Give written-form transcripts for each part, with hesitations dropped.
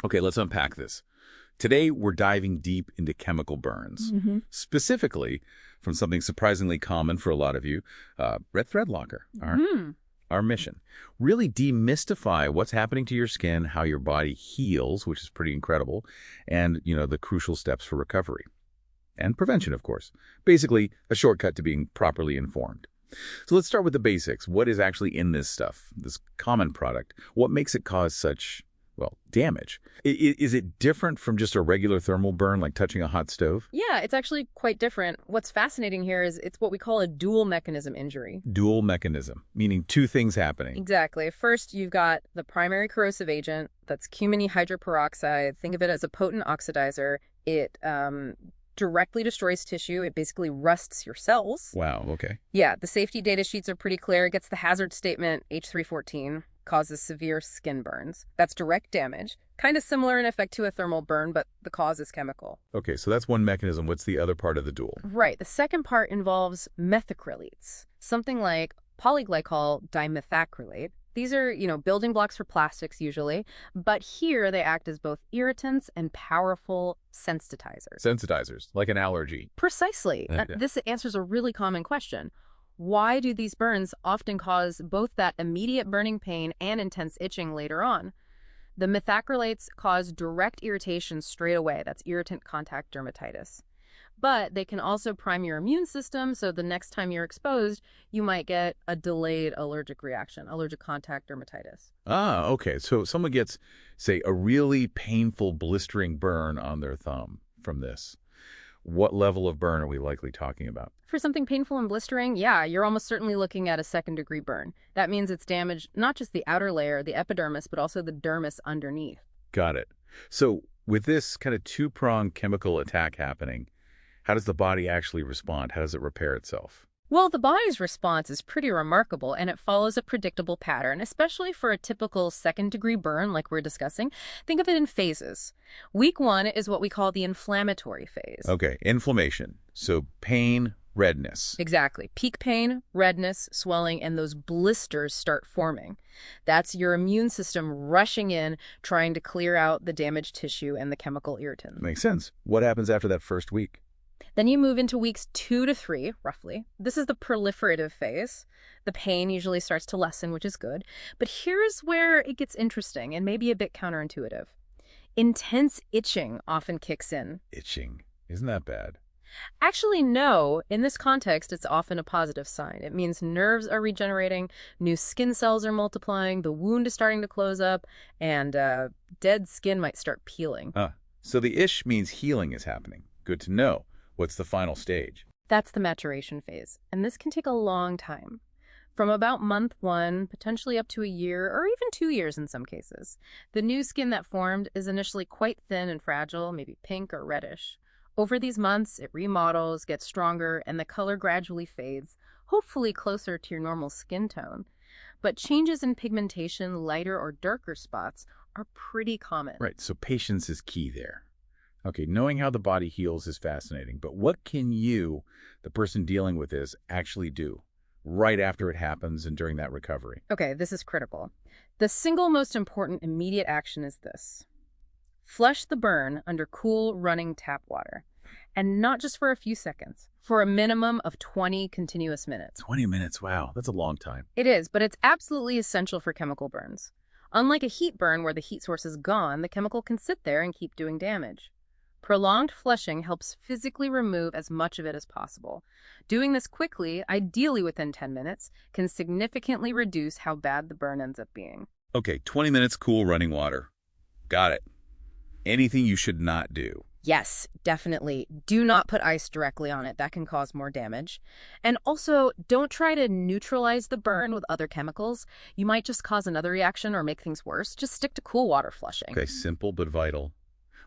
Okay, let's unpack this. Today, we're diving deep into chemical burns, specifically from something surprisingly common for a lot of you, red thread locker, our mission. Really demystify what's happening to your skin, how your body heals, which is pretty incredible, and, the crucial steps for recovery. And prevention, of course. Basically, a shortcut to being properly informed. So let's start with the basics. What is actually in this stuff, this common product? What makes it cause such, damage? Is it different from just a regular thermal burn, like touching a hot stove? Yeah, it's actually quite different. What's fascinating here is it's what we call a dual mechanism injury. Dual mechanism, meaning two things happening. Exactly. First, you've got the primary corrosive agent, that's cumene hydroperoxide. Think of it as a potent oxidizer. It directly destroys tissue. It basically rusts your cells. Wow, okay. Yeah, the safety data sheets are pretty clear. It gets the hazard statement, H314, causes severe skin burns. That's direct damage. Kind of similar in effect to a thermal burn, but the cause is chemical. Okay, so that's one mechanism. What's the other part of the dual? Right. The second part involves methacrylates, something like polyglycol dimethacrylate. These are, building blocks for plastics usually, but here they act as both irritants and powerful sensitizers. Sensitizers, like an allergy. Precisely. Yeah. This answers a really common question. Why do these burns often cause both that immediate burning pain and intense itching later on? The methacrylates cause direct irritation straight away. That's irritant contact dermatitis. But they can also prime your immune system, so the next time you're exposed, you might get a delayed allergic reaction, allergic contact dermatitis. Ah, okay. So someone gets, say, a really painful blistering burn on their thumb from this. What level of burn are we likely talking about? For something painful and blistering, yeah, you're almost certainly looking at a second-degree burn. That means it's damaged not just the outer layer, the epidermis, but also the dermis underneath. Got it. So with this kind of two-pronged chemical attack happening, how does the body actually respond? How does it repair itself? Well, the body's response is pretty remarkable, and it follows a predictable pattern, especially for a typical second-degree burn like we're discussing. Think of it in phases. Week 1 is what we call the inflammatory phase. Okay, inflammation. So pain, redness. Exactly. Peak pain, redness, swelling, and those blisters start forming. That's your immune system rushing in, trying to clear out the damaged tissue and the chemical irritants. Makes sense. What happens after that first week? Then you move into weeks 2 to 3, roughly. This is the proliferative phase. The pain usually starts to lessen, which is good. But here's where it gets interesting and maybe a bit counterintuitive. Intense itching often kicks in. Itching. Isn't that bad? Actually, no. In this context, it's often a positive sign. It means nerves are regenerating, new skin cells are multiplying, the wound is starting to close up, and dead skin might start peeling. So the itch means healing is happening. Good to know. What's the final stage? That's the maturation phase, and this can take a long time. From about month 1, potentially up to a year, or even 2 years in some cases. The new skin that formed is initially quite thin and fragile, maybe pink or reddish. Over these months, it remodels, gets stronger, and the color gradually fades, hopefully closer to your normal skin tone. But changes in pigmentation, lighter or darker spots, are pretty common. Right, so patience is key there. Okay, knowing how the body heals is fascinating, but what can you, the person dealing with this, actually do right after it happens and during that recovery? Okay, this is critical. The single most important immediate action is this. Flush the burn under cool, running tap water. And not just for a few seconds, for a minimum of 20 continuous minutes. 20 minutes, wow, that's a long time. It is, but it's absolutely essential for chemical burns. Unlike a heat burn where the heat source is gone, the chemical can sit there and keep doing damage. Prolonged flushing helps physically remove as much of it as possible. Doing this quickly, ideally within 10 minutes, can significantly reduce how bad the burn ends up being. Okay, 20 minutes cool running water. Got it. Anything you should not do? Yes, definitely. Do not put ice directly on it. That can cause more damage. And also, don't try to neutralize the burn with other chemicals. You might just cause another reaction or make things worse. Just stick to cool water flushing. Okay, simple but vital.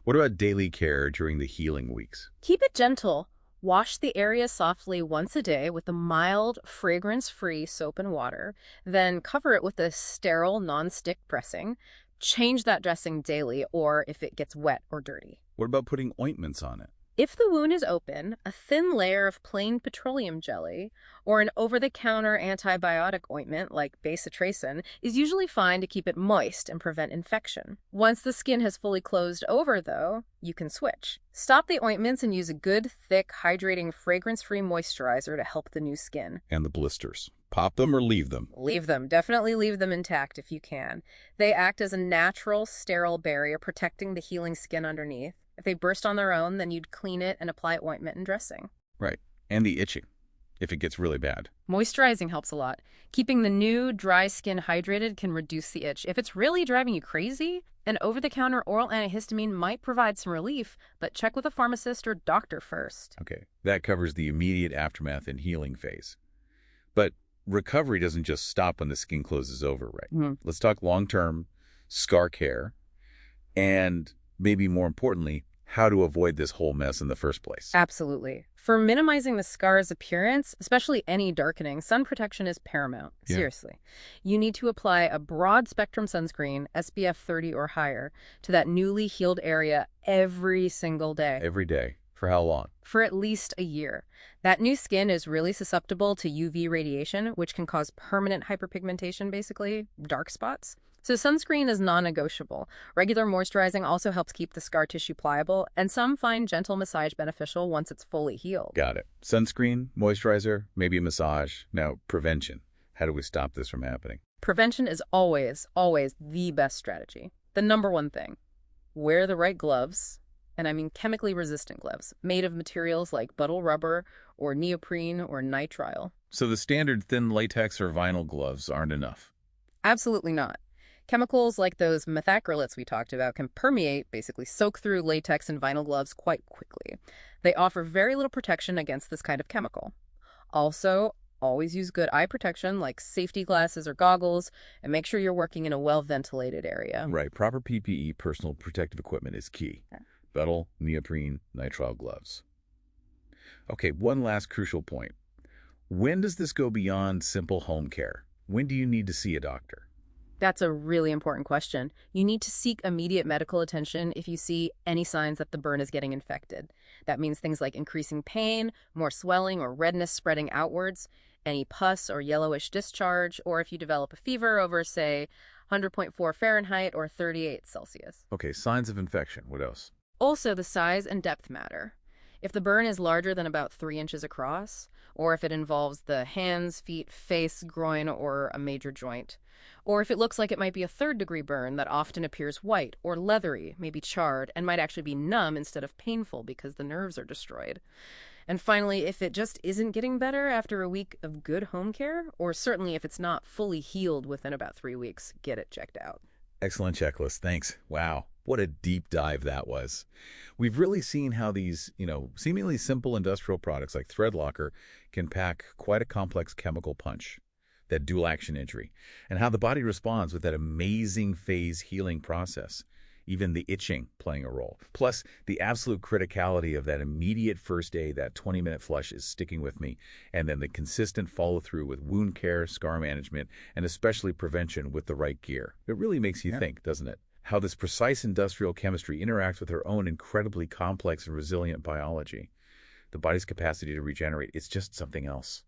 What about daily care during the healing weeks? Keep it gentle. Wash the area softly once a day with a mild, fragrance-free soap and water. Then cover it with a sterile, non-stick dressing. Change that dressing daily or if it gets wet or dirty. What about putting ointments on it? If the wound is open, a thin layer of plain petroleum jelly or an over-the-counter antibiotic ointment like bacitracin is usually fine to keep it moist and prevent infection. Once the skin has fully closed over, though, you can switch. Stop the ointments and use a good, thick, hydrating, fragrance-free moisturizer to help the new skin. And the blisters. Pop them or leave them? Leave them. Definitely leave them intact if you can. They act as a natural, sterile barrier protecting the healing skin underneath. If they burst on their own, then you'd clean it and apply ointment and dressing. Right. And the itching, if it gets really bad. Moisturizing helps a lot. Keeping the new, dry skin hydrated can reduce the itch. If it's really driving you crazy, an over-the-counter oral antihistamine might provide some relief, but check with a pharmacist or doctor first. Okay. That covers the immediate aftermath and healing phase. But recovery doesn't just stop when the skin closes over, right? Let's talk long-term scar care and maybe more importantly, how to avoid this whole mess in the first place. Absolutely. For minimizing the scar's appearance, especially any darkening, sun protection is paramount. Yeah. Seriously. You need to apply a broad-spectrum sunscreen, SPF 30 or higher, to that newly healed area every single day. Every day. For how long? For at least a year. That new skin is really susceptible to UV radiation, which can cause permanent hyperpigmentation, basically, dark spots. So sunscreen is non-negotiable. Regular moisturizing also helps keep the scar tissue pliable, and some find gentle massage beneficial once it's fully healed. Got it. Sunscreen, moisturizer, maybe a massage. Now, prevention. How do we stop this from happening? Prevention is always, always the best strategy. The number one thing. Wear the right gloves, and I mean chemically resistant gloves, made of materials like butyl rubber or neoprene or nitrile. So the standard thin latex or vinyl gloves aren't enough? Absolutely not. Chemicals like those methacrylates we talked about can permeate, basically soak through latex and vinyl gloves quite quickly. They offer very little protection against this kind of chemical. Also, always use good eye protection like safety glasses or goggles, and make sure you're working in a well-ventilated area. Right. Proper PPE, personal protective equipment, is key. Butyl, neoprene, nitrile gloves. Okay, one last crucial point. When does this go beyond simple home care? When do you need to see a doctor? That's a really important question. You need to seek immediate medical attention if you see any signs that the burn is getting infected. That means things like increasing pain, more swelling or redness spreading outwards, any pus or yellowish discharge, or if you develop a fever over, say, 100.4 Fahrenheit or 38 Celsius. Okay, signs of infection. What else? Also, the size and depth matter. If the burn is larger than about 3 inches across, or if it involves the hands, feet, face, groin, or a major joint, or if it looks like it might be a third-degree burn that often appears white or leathery, maybe charred, and might actually be numb instead of painful because the nerves are destroyed. And finally, if it just isn't getting better after a week of good home care, or certainly if it's not fully healed within about 3 weeks, get it checked out. Excellent checklist. Thanks. Wow. What a deep dive that was. We've really seen how these, seemingly simple industrial products like Thread Locker can pack quite a complex chemical punch, that dual action injury, and how the body responds with that amazing phase healing process, even the itching playing a role. Plus, the absolute criticality of that immediate first aid, that 20-minute flush is sticking with me, and then the consistent follow-through with wound care, scar management, and especially prevention with the right gear. It really makes you think, doesn't it? How this precise industrial chemistry interacts with our own incredibly complex and resilient biology. The body's capacity to regenerate, it's just something else.